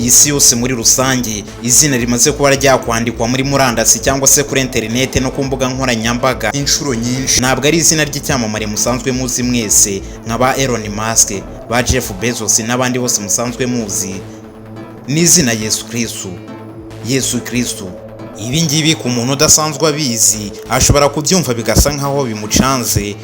isi yose muri rusange izina rimaze kuba ryakwandikwa muri murandasi cyangwa se kuri interinete no ku mbuga nkoranyambaga inshuro nyinshi. Ntabwo ari izina ry'icyamamare musanzwe muzi mwese nka ba Elon Musk, ba Jeff Bezos n'abandi bose musanzwe muzi. Ni izina Yesu Kristo. Ibi ngibi ku muntu udasanzwe abizi ashobora kubyumva bigasa nkaho bimucanze.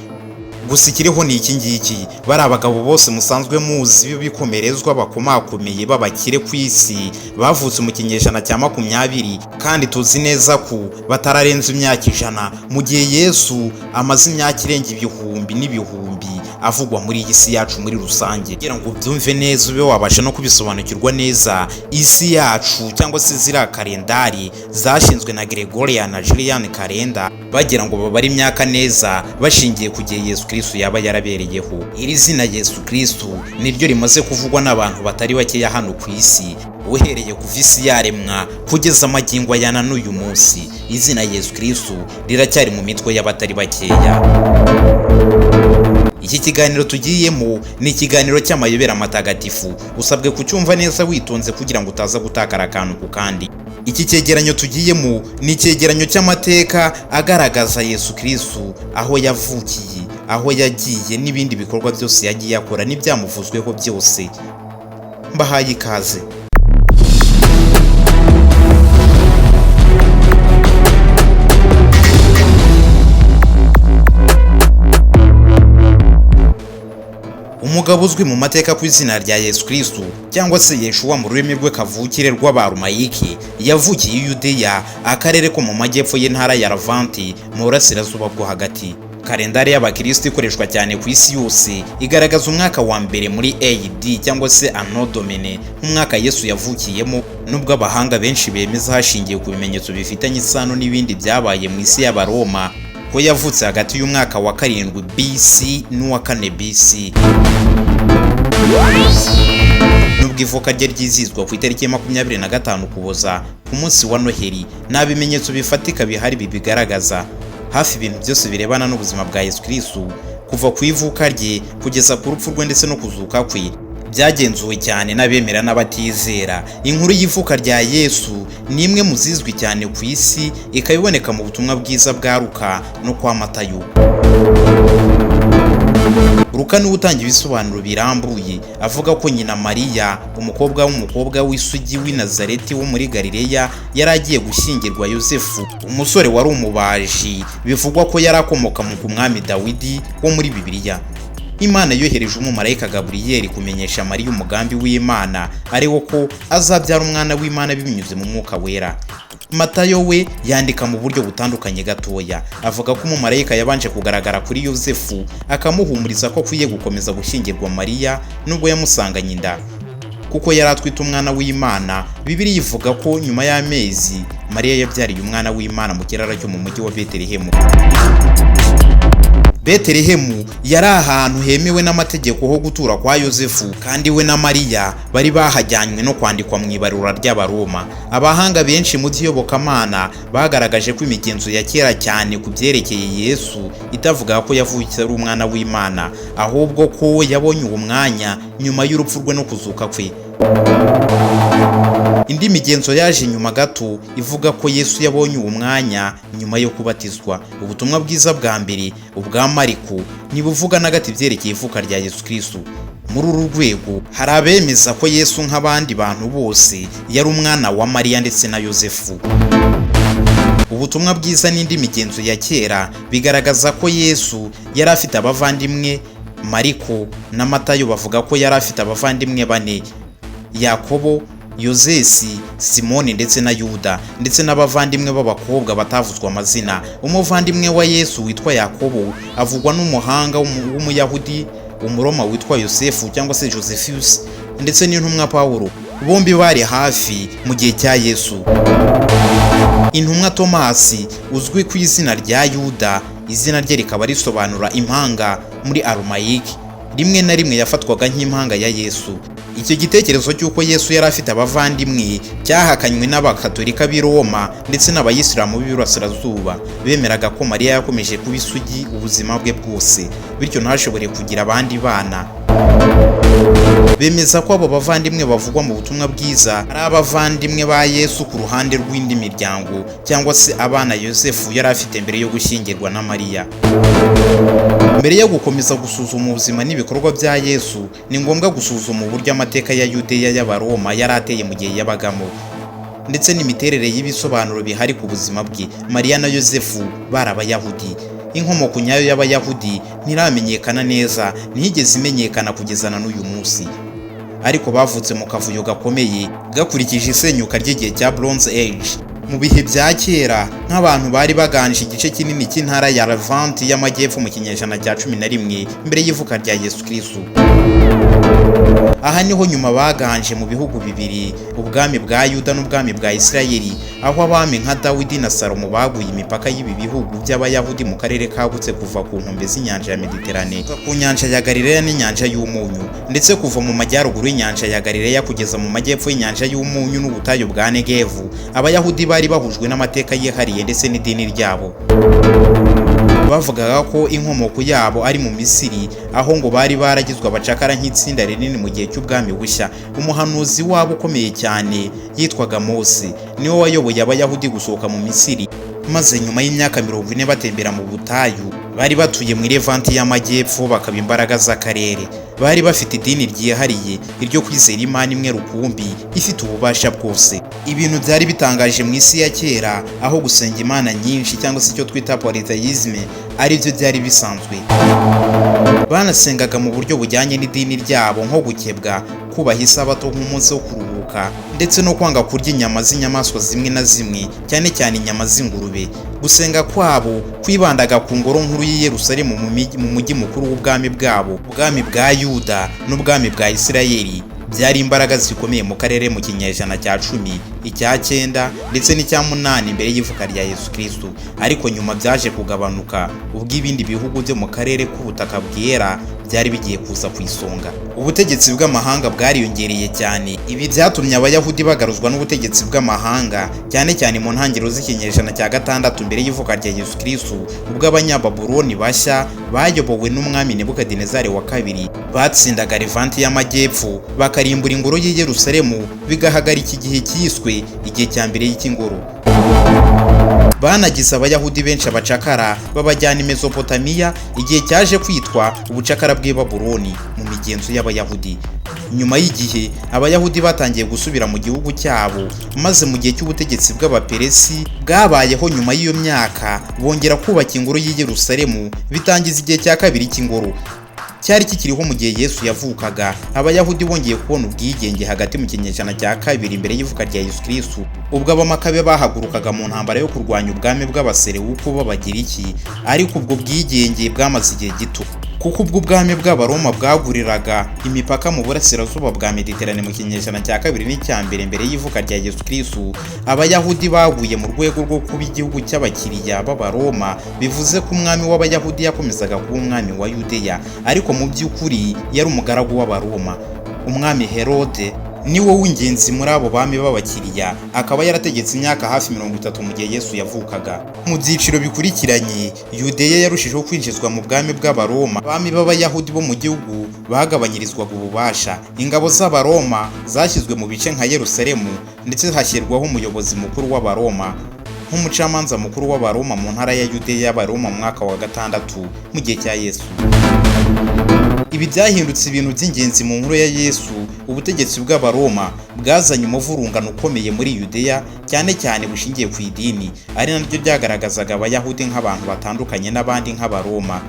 Gusa ikiriho ni iki ngiki, bari abagabo bose musanzwe muzi b'ibikomerezwa bakomakomeye b'abakire ku isi bavutse mu kinyejana cya 20 kandi tuzi neza ko batararenza imyaka 100 mu gihe Yesu amaze imyaka irenga ibihumbi n'ibihumbi avugwa muri iyi si yacu muri rusange. Kugira ngo byumve neza ube wabasha no kubisobanukirwa neza, isi yacu cyangwa se zira kalendari zashinzwe na Gregorian na Julian kalenda bagira ngo babare imyaka neza bashingiye ku gihe Yesu Kristo yaba yarabereyeho. Iri zina Yesu Kristo niryo rimaze kuvugwa n'abantu batari bakeya hano ku isi, uhereye kuva isi yaremwa kugeza amagingo ayana n'uyu munsi. Izina Yesu Kristo riracyari mu mitwe y'abatari bakeya. Iki kiganiro tugiyemo ni ikiganiro cy'amayobera matagatifu, usabwe kucyumva neza witonze kugira ngo utaza gutakara akantu ku kandi. Iki cyegeranyo tugiyemo ni icyegeranyo cy'amateka agaragaza Yesu Kristo, aho yavukiye, aho yagiye n'ibindi bikorwa byose yagiye akora n'ibyamuvuzweho byose. Mbahaye ikaze. Umugabo uzwi mu mateka ku izina rya Yesu Kristo cyangwa se Yeshuwa mu rurimi rwe kavukire rw'Abarumayiki, yavukiye i Yudeya, akarere ko mu majyepfo y'intara ya Lavanti mu burasirazuba bwo hagati. Kalendari y'Abakristo ikoreshwa cyane ku isi yose igaragaza umwaka wa mbere muri AD cyangwa se Anno Domini nk'umwaka Yesu yavukiyemo, nubwo abahanga benshi bemeza hashingiye ku bimenyetso bifitanye isano n'ibindi byabaye mu isi y'Abaroma ko yavutse hagati y'umwaka wa 7 BC n'uwa 4 BC. Nubwo ivuka rye ryizizwa ku itariki ya 25 Ukuboza ku munsi wa Noheli, nta bimenyetso bifatika bihari bibigaragaza. Hafi ibintu byose birebana n'ubuzima bwa Yesu Kristo kuva ku ivuka rye kugeza ku rupfu rwe ndetse no kuzuka kwe byagenzuwe cyane n'abemera n'abatizera. Inkuru y'ivuka rya Yesu ni imwe mu zizwi cyane ku isi, ikabiboneka mu butumwa bwiza bwa Luka no kwa Matayo. Luka ni utanga ibisobanuro birambuye avuga ko nyina Mariya, umukobwa w'isugi w'i Nazareti wo muri Galileya, yari agiye gushyingirwa Yosefu, umusore wari umubaji, bivugwa ko yari akomoka ku mwami Dawidi wo muri Bibiliya. Imana yohereje umumarayika Gaburiyeli kumenyesha Mariya umugambi w'Imana, ariwo ko azabyara umwana w'Imana binyuze mu Mwuka Wera. Matayo we yandika mu buryo butandukanye gatoya, avuga ko umumarayika yabanje kugaragara kuri Yosefu akamuhumuriza ko akwiye gukomeza gushyingirwa Mariya nubwo yamusanganye inda, kuko yari atwite umwana w'Imana. Bibiliya ivuga ko nyuma y'amezi Mariya yabyariye umwana w'Imana mu kiraro cyo mu mujyi wa Betelehemu. Betelehemu yari ahantu hemewe n'amategeko ho gutura kwa Yosefu, kandi we na Mariya bari bahajyanywe no kwandikwa mu ibarura ry'Abaroma. Abahanga benshi mu by'iyobokamana bagaragaje ko imigenzo ya kera cyane ku byerekeye Yesu itavuga ko yavukiye ari umwana w'Imana, ahubwo ko yabonye uwo mwanya nyuma y'urupfu rwe no kuzuka kwe. Indi migenzo yaje nyuma gato ivuga ko Yesu yabonye uwo mwanya nyuma yo kubatizwa. Ubutumwa bwiza bwa mbere ubwa Mariko ntibuvuga na gato ibyerekeye ivuka rya Yesu Kristo. Muri uru rwego hari abemeza ko Yesu nk'abandi bantu bose yari umwana wa Mariya ndetse na Yosefu. Ubutumwa bwiza n'indi migenzo ya kera bigaragaza ko Yesu yari afite abavandimwe. Mariko na Matayo bavuga ko yari afite abavandimwe 4: Yakobo, Yozesi, Simoni ndetse na Yuda, ndetse n'abavandimwe b'abakobwa batavuzwe amazina. Umuvandimwe wa Yesu witwa Yakobo avugwa n'umuhanga w'Umuyahudi, Umuroma witwa Yosefu cyangwa se Josephus, ndetse n'intumwa Pawulo. Bombi bari hafi mu gihe cya Yesu. Intumwa Tomasi uzwi ku izina rya Yuda, izina rye rikaba risobanura impanga muri Arumayiki, rimwe na rimwe yafatwaga nk'impanga ya Yesu. Icyo gitekerezo cy'uko Yesu yari afite abavandimwe cyahakanywe n'Abakatolika b'i Roma ndetse n'Abayisilamu b'Iburasirazuba. Bemeraga ko Mariya yakomeje kuba isugi ubuzima bwe bwose, bityo ntashobore kugira abandi bana. bemeza ko abo bavandimwe bavugwa mu butumwa bwiza ari abavandimwe ba Yesu ku ruhande rw'indi miryango cyangwa se abana Yosefu yari afite mbere yo gushyingirwa na Mariya. Mbere yo gukomeza gusuzuma ubuzima n'ibikorwa bya Yesu, ni ngombwa gusuzuma uburyo amateka ya Yudeya y'Abaroma yari ateye mu gihe yabagamo, ndetse n'imiterere y'ibisobanuro bihari ku buzima bwe. Mariya na Yosefu bari Abayahudi. Inkomoko nyayo y'Abayahudi ntiramenyekana neza, ntiyigeze imenyekana kugeza na n'uyu munsi, ariko bavutse mu kavuyo gakomeye gakurikije isenyuka ry'igihe cya Bronze Age. Mu bihe bya kera, nk'abantu bari baganje igice kinini cy'intara ya Levant y'amajyepfo mu kinyejana cya 11 mbere y'ivuka rya Yesu Kristo. Aha niho nyuma baganje mu bihugu bibiri, ubwami bwa Yuda n'ubwami bwa Isirayeli, aho abami nka Dawidi na Salomo baguye imipaka y'ibi bihugu by'Abayahudi mu karere kagutse kuva ku nkombe z'inyanja ya Mediterane, ku nyanja ya Galileya n'inyanja y'Umunyu, ndetse kuva mu majyaruguru y'inyanja ya Galileya kugeza mu majyepfo y'inyanja y'Umunyu n'ubutayu bwa Negevu. Abayahudi bari bahujwe n'amateka yihariye ndetse n'idini ryabo. Bavugaga ko inkomoko yabo ari mu Misiri, aho ngo bari baragizwe abacakara nk'itsinda rinini mu gihe cy'ubwami bushya. Umuhanuzi wabo ukomeye cyane yitwaga Mose niwe wayoboye Abayahudi gusohoka mu Misiri, maze nyuma y'imyaka 40 batembera mu butayu, bari batuye mu Levant y'amajyepfo bakaba imbaraga z'akarere. Bari bafite idini ryihariye, iryo kwizera Imana imwe rukumbi ifite ububasha bwose. Ibintu byari bitangaje mu isi ya kera, aho gusenga Imana nyinshi cyangwa se icyo twita polytheism ari byo byari bisanzwe. Banasengaga mu buryo bujyanye n'idini ryabo, nko gukebwa, kubaha isabato nk'umunsi wo kuruhuka, ndetse no kwanga kurya inyama z'inyamaswa zimwe na zimwe, cyane cyane inyama z'ingurube. Gusenga kwabo kwibandaga ku ngoro nkuru y'i Yerusalemu mu mujyi mukuru w'ubwami bwabo. Ubwami bwa Yuda n'ubwami bwa Isirayeli byari imbaraga zikomeye mu karere mu kinyejana cya 10, icya 9 ndetse n'icya 8 mbere y'ivuka rya Yesu Kristo, ariko nyuma byaje kugabanuka ubwo ibindi bihugu byo mu karere k'ubutaka bwera byari bigiye kuza ku isonga. Ubutegetsi bw'amahanga bwariyongereye cyane. Ibi byatumye Abayahudi bagaruzwa n'ubutegetsi bw'amahanga, cyane cyane mu ntangiriro z'ikinyejana cya 6 mbere y'ivuka rya Yesu Kristo, ubwo Abanyababuloni bashya bayobowe n'umwami Nebukadinezari wa kabiri batsindaga Levant y'amajyepfo, bakarimbura ingoro y'i Yerusalemu, bigahagarika igihe cyiswe igihe cya mbere y'ikingoro. Banagize Abayahudi benshi abacakara babajyana i Mesopotamiya, igihe cyaje kwitwa ubucakara bw'i Babuloni mu migenzo y'Abayahudi. Nyuma y'igihe, Abayahudi batangiye gusubira mu gihugu cyabo, maze mu gihe cy'ubutegetsi bw'Abaperesi bwabayeho nyuma y'iyo myaka, bongera kubaka ingoro y'i Yerusalemu, bitangiza igihe cya kabiri cy'ingoro. Cyari kikiriho mu gihe Yesu yavukaga. Abayahudi bongeye kubona ubwigenge hagati mu kinyejana cya 2 mbere y'ivuka rya Yesu Kristo, ubwo Abamakabe bahagurukaga mu ntambara yo kurwanya ubwami bw'Abaselewuko b'Abagiriki, ariko ubwo bwigenge bwamaze igihe gito, kuko ubwo ubwami bw'Abaroma bwaguriraga imipaka mu burasirazuba bwa Mediterane mu kinyejana cya 2 n'icya 1 mbere y'ivuka rya Yesu Kristo. Abayahudi baguye mu rwego rwo kuba igihugu cy'abakiriya b'Abaroma, bivuze ko umwami w'Abayahudi yakomezaga kuba umwami wa Yudeya, ariko mu by'ukuri yari umugaragu w'Abaroma. Umwami Herode niwe w'ingenzi muri abo bami b'abakiriya, akaba yarategetse imyaka hafi 30 mu gihe Yesu yavukaga. Mu byiciro bikurikiranye, Yudeya yarushijeho kwinjizwa mu bwami bw'Abaroma. Abami b'Abayahudi bo mu gihugu bagabanyirizwaga ububasha. Ingabo z'Abaroma zashyizwe mu bice nka Yerusalemu, ndetse hashyirwaho umuyobozi mukuru w'Abaroma nk'umucamanza mukuru w'Abaroma mu ntara ya Yudeya y'Abaroma mu mwaka wa 6 mu gihe cya Yesu. Ibi byahindutse ibintu by'ingenzi mu nkuru ya Yesu. Ubutegetsi bw'Abaroma bwazanye umuvurungano ukomeye muri Yudeya, cyane cyane bushingiye ku idini, ari naryo ryagaragazaga Abayahudi nk'abantu batandukanye n'abandi nk'Abaroma.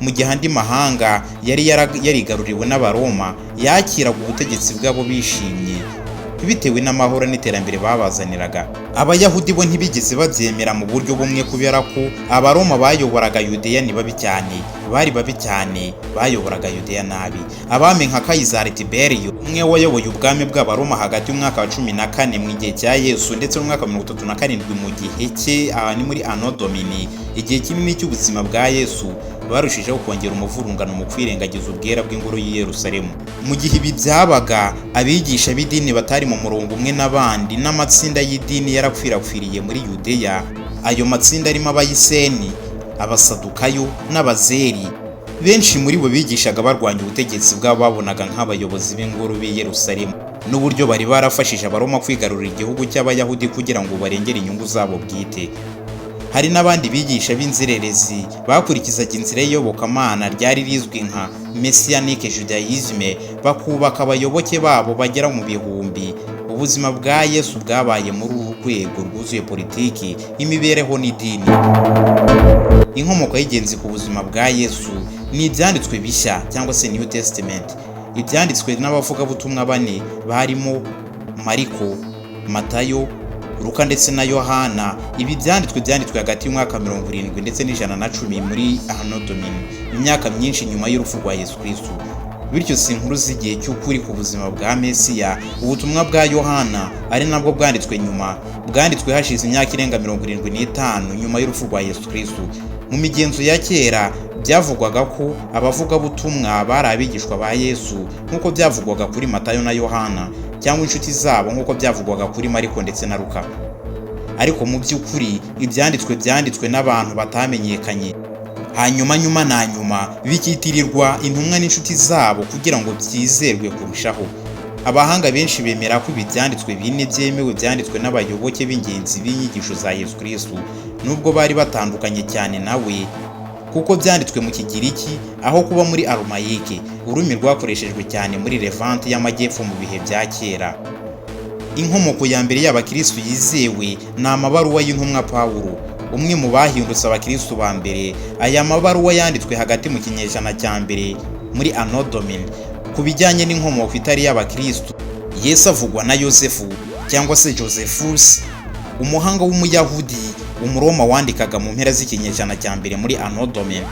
Mu gihe andi mahanga yari yarigaruriwe n'Abaroma, yakiraga ubutegetsi bwabo bishimye, bitewe n'amahoro n'iterambere babazaniraga. Abayahudi bo ntibigeze babyemera mu buryo bumwe, kubera ko Abaroma bayoboraga Yudeya ni babi cyane, bari babi cyane, bayoboraga Yudeya nabi. Abami nka Kayizari Tiberiyo, umwe wayoboye ubwami bw'Abaroma hagati y'umwaka wa 14 mu gihe cya Yesu ndetse n'umwaka wa 37 mu gihe cye, ni muri Anno Domini, igihe kinini cy'ubuzima bwa Yesu, barushijeho kongera umuvurungano mu kwirengagiza ubwera bw'ingoro y'i Yerusalemu. Mu gihe ibi byabaga, abigisha b'idini batari mu murongo umwe n'abandi, n'amatsinda y'idini yarakwirakwiriye muri Yudeya. Ayo matsinda arimo Abayiseni, Abasadukayo n'Abazeri. benshi muri bo bigishaga barwanya ubutegetsi bw'ababonaga nk'abayobozi b'ingoro b'i Yerusalemu n'uburyo bari barafashije abaroma kwigarurira igihugu cy'abayahudi kugira ngo barengere inyungu zabo bwite. Hari n'abandi bigisha b'inzererezi bakurikizaga inzira y'iyobokamana ryari rizwi nka Messianic Judaism, bakubaka abayoboke babo bagera mu bihumbi. Ubuzima bwa Yesu bwabaye muri uru rwego rwuzuye politiki, imibereho n'idini. Inkomoko y'ingenzi ku buzima bwa Yesu ni ibyanditswe bishya cyangwa se New Testament. Ibyanditswe n'abavugabutumwa bane barimo Mariko, Matayo, Luka ndetse na Yohana. Ibi byanditswe hagati y'umwaka 70 ndetse n'110 muri Anno Domini, imyaka myinshi nyuma y'urupfu rwa Yesu Kristo. Bityo si inkuru z'igihe cy'ukuri ku buzima bwa Mesiya. Ubutumwa bwa Yohana ari nabwo bwanditswe nyuma, bwanditswe hashize imyaka irenga 75 nyuma y'urupfu rwa Yesu Kristo. Mu migenzo ya kera byavugwaga ko abavugabutumwa bari abigishwa ba Yesu nk'uko byavugwaga kuri Matayo na Yohana, cyangwa inshuti zabo nk'uko byavugwaga kuri Mariko ndetse na Luka. Ariko mu by'ukuri byanditswe n'abantu batamenyekanye, hanyuma bikitirirwa intumwa n'inshuti zabo kugira ngo byizerwe kurushaho. Abahanga benshi bemera ko ibi byanditswe bine byemewe byanditswe n'abayoboke b'ingenzi b'inyigisho za Yesu Kristo, nubwo bari batandukanye cyane nawe, kuko byanditswe mu Kigiriki aho kuba muri Arameyike, ururimi rwakoreshejwe cyane muri Levante y'amajyepfo mu bihe bya kera. Inkomoko ya mbere y'abakristo yizewe ni amabaruwa y'intumwa Pawulo, umwe mu bahindutse abakristo ba mbere. Aya mabaruwa yanditswe hagati mu kinyejana cya mbere muri Anno Domini. Ku bijyanye n'inkomoko itari y'abakristo, Yesu avugwa na Yosefu cyangwa se Josephus, umuhanga w'Umuyahudi, Umuroma wandikaga mu mpera z'ikinyejana cya mbere muri Anno Domini,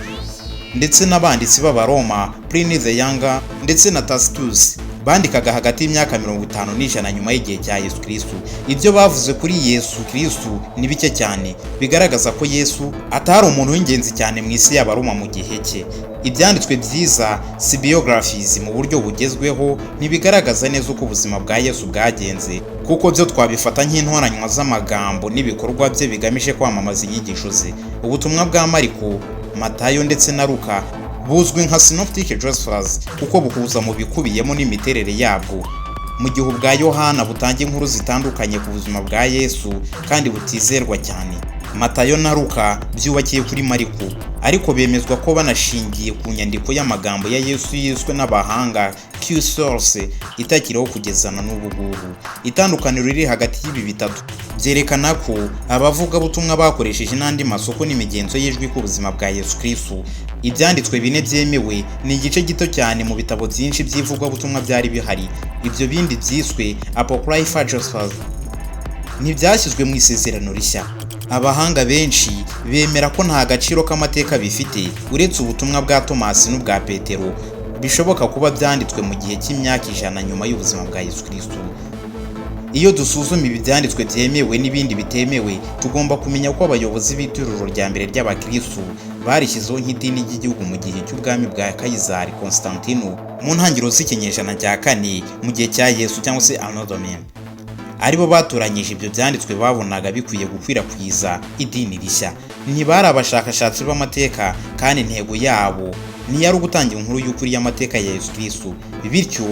ndetse n'abanditsi b'Abaroma Pliny the Younger ndetse na Tacitus bandikaga hagati y'imyaka 50 n'ijana nyuma y'igihe cya Yesu Kristo. Ibyo bavuze kuri Yesu Kristo ni bike cyane, bigaragaza ko Yesu atari umuntu w'ingenzi cyane mu isi y'Abaroma mu gihe cye. Ibyanditswe byiza si biographies mu buryo bugezweho, ntibigaragaza neza uko ubuzima bwa Yesu bwagenze, kuko byo twabifata nk'intoranywa z'amagambo n'ibikorwa bye bigamije kwamamaza inyigisho ze. Ubutumwa bwa Mariko, Matayo ndetse na Luka buzwi nka Synoptic Gospels kuko buhuza mu bikubiyemo n'imiterere yabwo, mu gihe ubwa Yohana butanga inkuru zitandukanye ku buzima bwa Yesu kandi butizerwa cyane. Matayo na Luka byubakiye kuri Mariko, ariko bemezwa ko banashingiye ku nyandiko y'amagambo ya Yesu yiswe n'abahanga Q source itakiriho kugezana n'ubu ngubu. Itandukaniro riri hagati y'ibi bitatu byerekana ko abavugabutumwa bakoresheje n'andi masoko n'imigenzo y'ijwi ku buzima bwa Yesu Kristo. Ibyanditswe bine byemewe ni igice gito cyane mu bitabo byinshi by'ivugabutumwa byari bihari. Ibyo bindi byiswe Apocryphal Gospels ntibyashyizwe mu Isezerano Rishya. Abahanga benshi bemera ko nta gaciro k'amateka bifite uretse ubutumwa bwa Tomasi n'ubwa Petero, bishoboka kuba byanditswe mu gihe cy'imyaka 100 nyuma y'ubuzima bwa Yesu Kristo. Iyo dusuzuma ibi byanditswe byemewe n'ibindi bitemewe, tugomba kumenya ko abayobozi b'itorero rya mbere ry'abakristo barishyizeho nk'idini ry'igihugu mu gihe cy'ubwami bwa Kayizari Constantino mu ntangiriro z'ikinyejana cya 4 mu gihe cya Yesu cyangwa se Anno Domini. Aribo batoranyije ibyo byanditswe babonaga bikwiye gukwirakwiza idini rishya. Ntibari abashakashatsi b'amateka, kandi intego yabo ntiyari ugutangira inkuru y'ukuri y'amateka ya Yesu Kristo. Bityo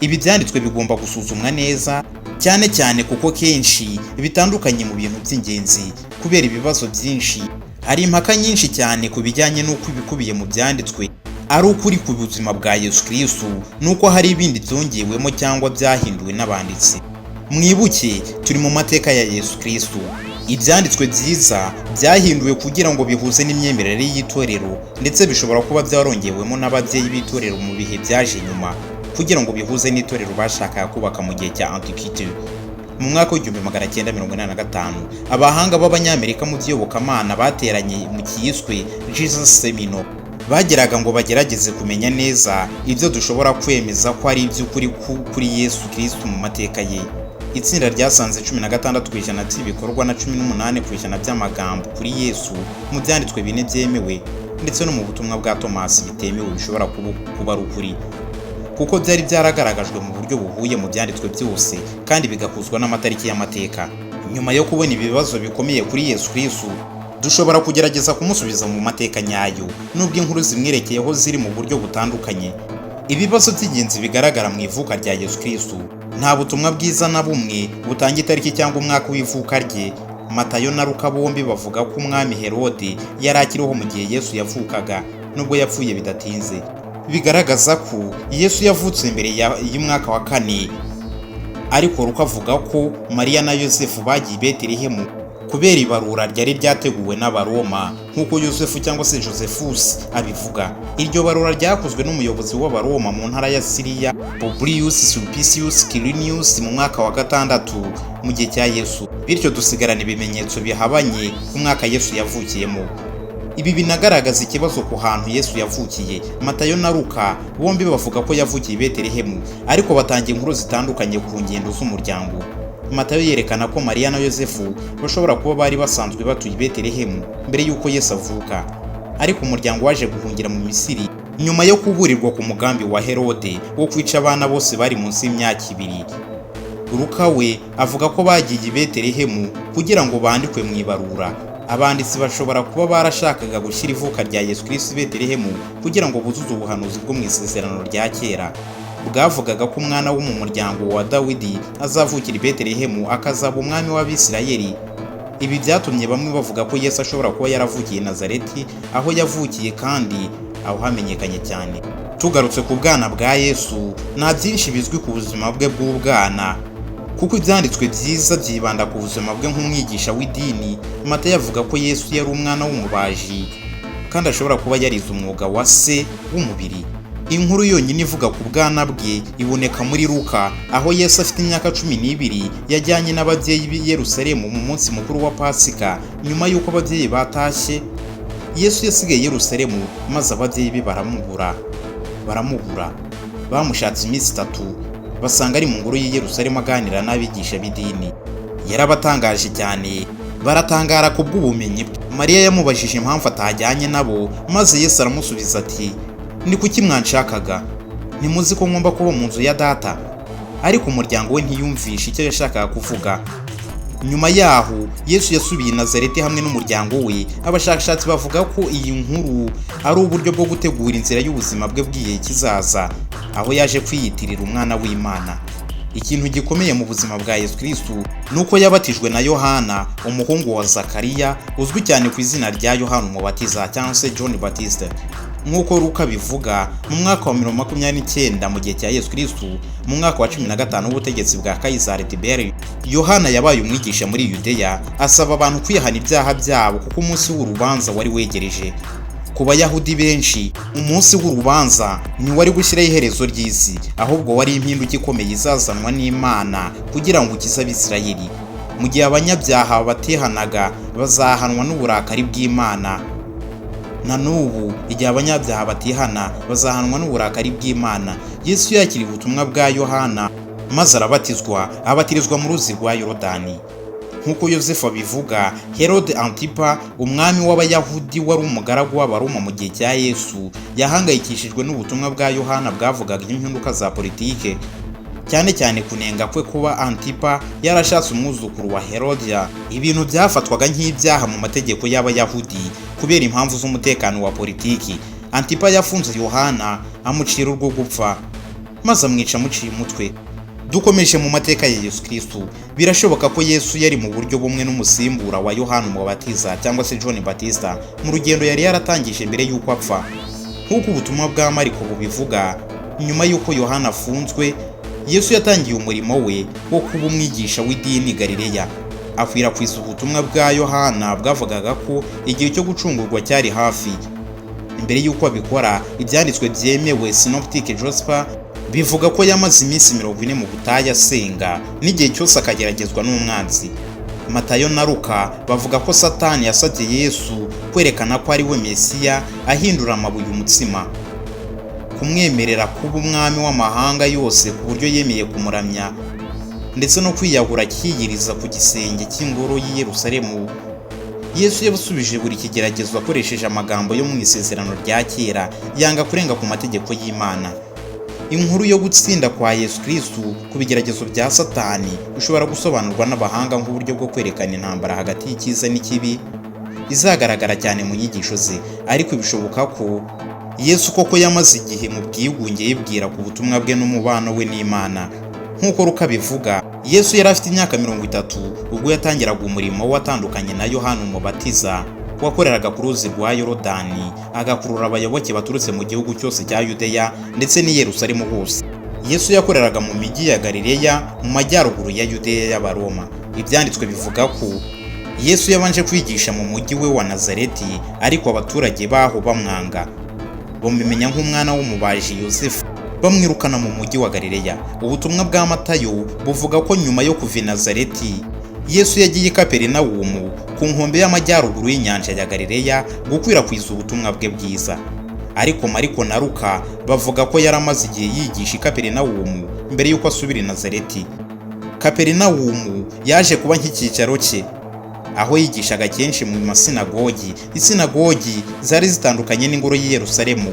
ibi byanditswe bigomba gusuzumwa neza, cyane cyane kuko kenshi bitandukanye mu bintu by'ingenzi. Kubera ibibazo byinshi, hari impaka nyinshi cyane ku bijyanye n'uko ibikubiye mu byanditswe ari ukuri ku buzima bwa Yesu Kristo, nuko hari ibindi byongewemo cyangwa byahinduwe n'abanditsi. Mwibuke turi mu mateka ya Yesu Kristo. Ibyanditswe byiza byahinduwe kugira ngo bihuze n'imyemerere y'itorero, ndetse bishobora kuba byarongewemo n'ababyeyi b'itorero mu bihe byaje nyuma kugira ngo bihuze n'itorero bashakaga kubaka mu gihe cya Antiquité. Mu mwaka w'1985 abahanga b'Abanyamerika mu by'iyobokamana bateranye mu cyiswe Jesus Seminar. Bageraga ngo bagerageze kumenya neza ibyo dushobora kwemeza ko ari iby'ukuri kuri Yesu Kristo mu mateka ye. Itsinda ryasanze 16% by'ibikorwa na 18% by'amagambo kuri Yesu mu byanditswe bine byemewe, ndetse no mu butumwa bwa Tomasi bitemewe bishobora kuba ari ukuri, kuko byari byaragaragajwe mu buryo buhuye mu byanditswe byose kandi bigakuzwa n'amatariki y'amateka. Nyuma yo kubona ibibazo bikomeye kuri Yesu Kristo, dushobora kugerageza kumusubiza mu mateka nyayo nubwo inkuru zimwerekeyeho ziri mu buryo butandukanye. Ibibazo by'ingenzi bigaragara mu ivuka rya Yesu Kristo: nta butumwa bwiza na bumwe butanga itariki cyangwa umwaka w'ivuka rye. Matayo na Luka bombi bavuga ko umwami Herode yari akiriho mu gihe Yesu yavukaga, nubwo yapfuye bidatinze, bigaragaza ko Yesu yavutse mbere y'umwaka wa 4. Ariko Luka avuga ko Mariya na Yosefu bagiye i Betelehemu kubera ibarura ryari ryateguwe n'Abaroma, nk'uko Yosefu cyangwa se Josephus abivuga. Iryo barura ryakozwe n'umuyobozi w'Abaroma mu ntara ya Siriya, Publius Sulpicius Quirinius, mu mwaka wa 6 mu gihe cya Yesu. Bityo dusigarana ibimenyetso bihabanye ku mwaka Yesu yavukiyemo. Ibi binagaragaza ikibazo ku hantu Yesu yavukiye. Matayo na Luka bombi bavuga ko yavukiye i Betelehemu, ariko batanga inkuru zitandukanye ku ngendo z'umuryango. Matayo yerekana ko Mariya na Yosefu bashobora kuba bari basanzwe batuye i Betelehemu mbere y'uko Yesu avuka, ariko umuryango waje guhungira mu Misiri nyuma yo kuburirwa ku mugambi wa Herode wo kwica abana bose bari munsi y'imyaka 2. Luka we avuga ko bagiye i Betelehemu kugira ngo bandikwe mu ibarura. Abanditsi bashobora kuba barashakaga gushyira ivuka rya Yesu Kristo i Betelehemu kugira ngo buzuze ubuhanuzi bwo mu isezerano rya kera bwavugaga ko umwana wo mu muryango wa Dawidi azavukira i Betelehemu akazaba umwami w'Abisirayeli. Ibi byatumye bamwe bavuga ko Yesu ashobora kuba yaravukiye Nazareti, aho yavukiye kandi aho hamenyekanye cyane. Tugarutse ku bwana bwa Yesu, nta byinshi bizwi ku buzima bwe bw'ubwana, kuko ibyanditswe byiza byibanda ku buzima bwe nk'umwigisha w'idini. Matayo avuga ko Yesu yari umwana w'umubaji kandi ashobora kuba yarize umwuga wa se w'umubiri. Inkuru yonyine ivuga ku bwana bwe iboneka muri Luka, aho Yesu afite imyaka 12 yajyanye n'ababyeyi b'i Yerusalemu mu munsi mukuru wa Pasika. Nyuma y'uko ababyeyi batashye, Yesu yasigaye i Yerusalemu, maze ababyeyi be baramubura. Bamushatse iminsi 3, basanga ari mu ngoro y'i Yerusalemu aganira n'abigisha b'idini. Yarabatangaje cyane, baratangara ku bw'ubumenyi bwe. Mariya yamubajije impamvu atajyanye nabo, maze Yesu aramusubiza ati: ni kuki mwanshakaga? Ntimuzi ko ngomba kuba mu nzu ya Data? Ariko umuryango we ntiyumvishe icyo yashakaga kuvuga. Nyuma yaho Yesu yasubiye i Nazareti hamwe n'umuryango we. Abashakashatsi bavuga ko iyi nkuru ari uburyo bwo gutegura inzira y'ubuzima bwe bw'igihe kizaza, aho yaje kwiyitirira umwana w'Imana. Ikintu gikomeye mu buzima bwa Yesu Kristo nuko yabatijwe na Yohana, umuhungu wa Zakariya, uzwi cyane ku izina rya Yohana Umubatiza cyangwa se John Baptiste. Nk'uko Luka bivuga, mu mwaka wa 29 mu gihe cya Yesu Kristo, mu mwaka wa 15 w'ubutegetsi bwa Kayisari Tiberi, Yohana yabaye umwigisha muri Yudeya, asaba abantu kwihana ibyaha byabo kuko umunsi w'urubanza wari wegereje. Ku Bayahudi benshi, umunsi w'urubanza ntiwari gushyiraho iherezo ry'isi, ahubwo wari impinduka ikomeye izazanwa n'Imana kugira ngo ukize Abisirayeli. Mu gihe abanyabyaha batihanaga, bazahanwa n'uburakari bw'Imana. Na n'ubu igihe abanyabyaha batihana, bazahanwa n'uburakari bw'Imana. Yesu yakiriye ubutumwa bwa Yohana, maze abatirizwa mu ruzi rwa Yorodani. Nk'uko Yosefu abivuga, Herode Antipa, umwami w'Abayahudi wari umugaragu w'Abaroma mu gihe cya Yesu, yahangayikishijwe n'ubutumwa bwa Yohana bwavugaga impinduka za politike, cyane cyane kunenga kwe kuba Antipa yarashatse umwuzukuru wa Herodiya. Ibintu byafatwaga nk'ibyaha mu mategeko y'Abayahudi kubera impamvu z'umutekano wa politiki. Antipa yafunze Yohana, amucira urwo gupfa, maze amwica amuciye umutwe. Dukomeje mu mateka ya Yesu Kristo, birashoboka ko Yesu yari mu buryo bumwe n'umusimbura wa Yohana Umubatiza cyangwa se John Baptiste mu rugendo yari yaratangije mbere y'uko apfa. Nk'uko ubutumwa bwa Mariko bubivuga, nyuma y'uko Yohana afunzwe, Yesu yatangiye umurimo we wo kuba umwigisha w'idini Galileya. Akwirakwiza ubutumwa bwa Yohana bwavugaga ko igihe cyo gucungurwa cyari hafi. Mbere y'uko abikora, ibyanditswe byemewe Synoptic Gospel bivuga ko yamaze iminsi 40 mu butayu asenga, n'igihe cyose akageragezwa n'umwanzi. Matayo na Luka bavuga ko Satani yasabye Yesu kwerekana ko ari we Mesiya, ahindura amabuye umutsima, kumwemerera kuba umwami w'amahanga yose ku buryo yemeye kumuramya, ndetse no kwiyahura akiyiriza ku gisenge cy'ingoro y'i Yerusalemu. Yesu yabusubije buri kigeragezo akoresheje amagambo yo mu isezerano rya kera, yanga kurenga ku mategeko y'Imana. Inkuru yo gutsinda kwa Yesu Kristo ku bigeragezo bya Satani ushobora gusobanurwa n'abahanga nk'uburyo bwo kwerekana intambara hagati y'icyiza n'ikibi, izagaragara cyane mu nyigisho ze, ariko bishoboka ko Yesu koko yamaze igihe mu bwigunge yibwira ku butumwa bwe n'umubano we n'Imana. Nk'uko Luka bivuga, Yesu yari afite imyaka 30 ubwo yatangiraga umurimo we atandukanye na Yohana Umubatiza wakoreraga ku ruzi rwa Yorodani, agakurura abayoboke baturutse mu gihugu cyose cya Yudeya ndetse n'i Yerusalemu hose. Yesu yakoreraga mu migi ya Galileya mu majyaruguru ya Yudeya y'Abaroma. Ibyanditswe bivuga ko Yesu yabanje kwigisha mu mujyi we wa Nazareti, ariko abaturage baho bamwanga, bamumenya nk'umwana w'umubaji Yosefu, bamwirukana mu mujyi wa Galileya. Ubutumwa bwa Matayo buvuga ko nyuma yo kuva i Nazareti, Yesu yagiye i Kaperinawumu ku nkombe y'amajyaruguru y'inyanja ya Galileya gukwirakwiza ubutumwa bwe bwiza. Ariko Mariko na Luka bavuga ko yaramaze igihe yigisha i Kaperinawumu mbere y'uko asubira i Nazareti. Kaperinawumu yaje kuba nk'icyicaro cye, aho yigishaga kenshi mu masinagogi. Isinagogi zari zitandukanye n'ingoro y'i Yerusalemu,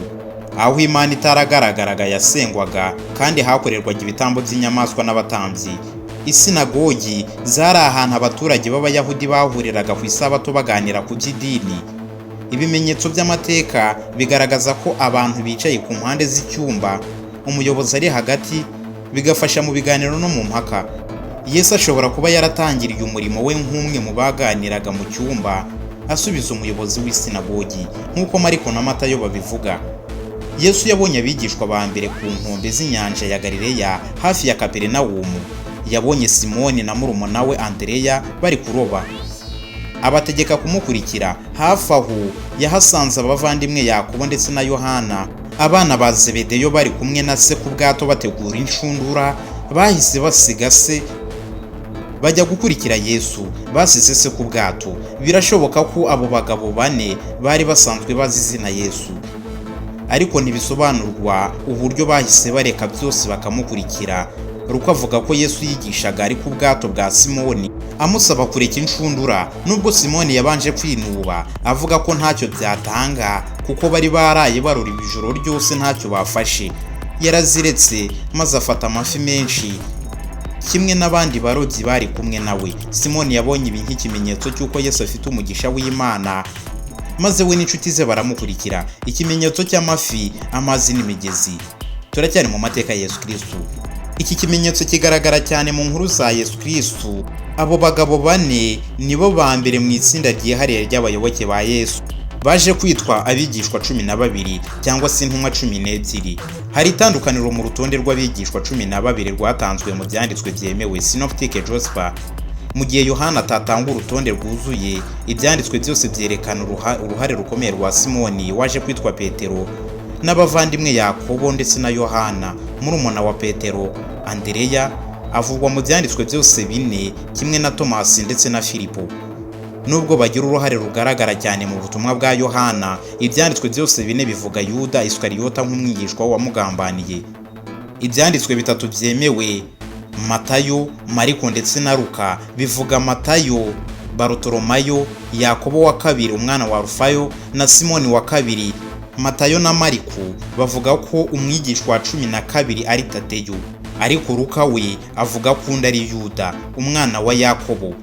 aho Imana itaragaragaraga yasengwaga kandi hakorerwaga ibitambo by'inyamaswa n'abatambyi. Isinagogi zari ahantu abaturage b'Abayahudi bahuriraga ku isabato baganira ku by'idini. Ibimenyetso by'amateka bigaragaza ko abantu bicaye ku mpande z'icyumba, umuyobozi ari hagati, bigafasha mu biganiro no mu mpaka. Yesu ashobora kuba yaratangiriye umurimo we nk'umwe mu baganiraga mu cyumba, asubiza umuyobozi w'isinagogi, nk'uko Mariko na Matayo babivuga. Yesu yabonye abigishwa ba mbere ku nkombe z'inyanja ya Galileya hafi ya Kaperinawumu. Yabonye Simoni na murumuna we Andereya bari kuroba, abategeka kumukurikira. Hafi aho yahasanze abavandimwe Yakobo ndetse na Yohana, abana ba Zebedeyo, bari kumwe na se ku bwato bategura inshundura. Bahise basiga se bajya gukurikira Yesu, basize se ku bwato. Birashoboka ko abo bagabo bane bari basanzwe bazi izina Yesu, ariko ntibisobanurwa uburyo bahise bareka byose bakamukurikira. Luka avuga ko Yesu yigishaga ari ku bwato bwa Simoni, amusaba kureka inshundura, nubwo Simoni yabanje kwinuba avuga ko ntacyo byatanga kuko bari baraye barura ijoro ryose ntacyo bafashe. Yaraziretse maze afata amafi menshi kimwe n'abandi barobyi bari kumwe nawe. Simoni yabonye ibi nk'ikimenyetso cy'uko Yesu afite umugisha w'Imana, maze we n'inshuti ze baramukurikira. Ikimenyetso cy'amafi, amazi n'imigezi. Turacyari mu mateka ya Yesu Kristo. Iki kimenyetso kigaragara cyane mu nkuru za Yesu Kristo. Abo bagabo bane nibo ba mbere mu itsinda ryihariye ry'abayoboke ba Yesu, baje kwitwa abigishwa 12 cyangwa se intumwa 12. Hari itandukaniro mu rutonde rw'abigishwa 12 rwatanzwe mu byanditswe byemewe Synoptic Gospel. Mu gihe Yohana atatanga urutonde rwuzuye, ibyanditswe byose byerekana uruhare rukomeye rwa Simoni waje kwitwa Petero, n'abavandimwe Yakobo ndetse na Yohana murumuna wa Petero. Andereya avugwa mu byanditswe byose 4 kimwe na Tomasi ndetse na Filipo. Nubwo bagira uruhare rugaragara cyane mu butumwa bwa Yohana, ibyanditswe byose 4 bivuga Yuda Iskariyota nk'umwigishwa wamugambaniye. Ibyanditswe 3 byemewe, Matayo, Mariko ndetse na Luka, bivuga Matayo, Barutolomayo, Yakobo wa kabiri umwana wa Rufayo na Simoni wa kabiri. Matayo na Mariko bavuga ko umwigishwa wa 12 ari Tadeyo, ariko Luka we avuga ko undi ari Yuda umwana wa Yakobo.